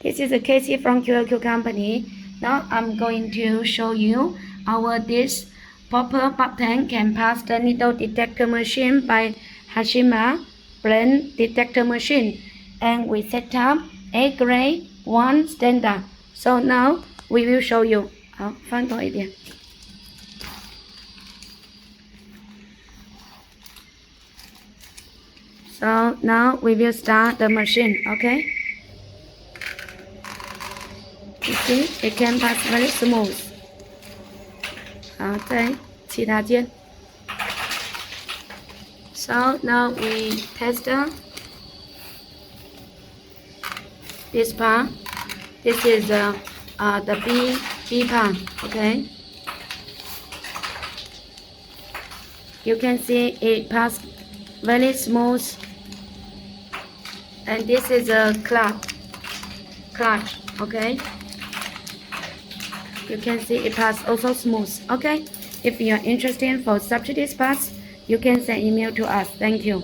This is Casey from QLQ company. Now I'm going to show you this popper button can pass the needle detector machine by Hashima blend detector machine, and we set up A grade 1 standard. So now we will show you. 好，翻多一点。So now we will start the machine, okay? You see, it can pass very smooth. 好，在其他键。So now we test this part. This is the B part, okay? You can see it passed very smooth. And this is a clutch, okay? You can see it passed also smooth, okay? If you are interested for subsidies parts, you can send email to us. Thank you.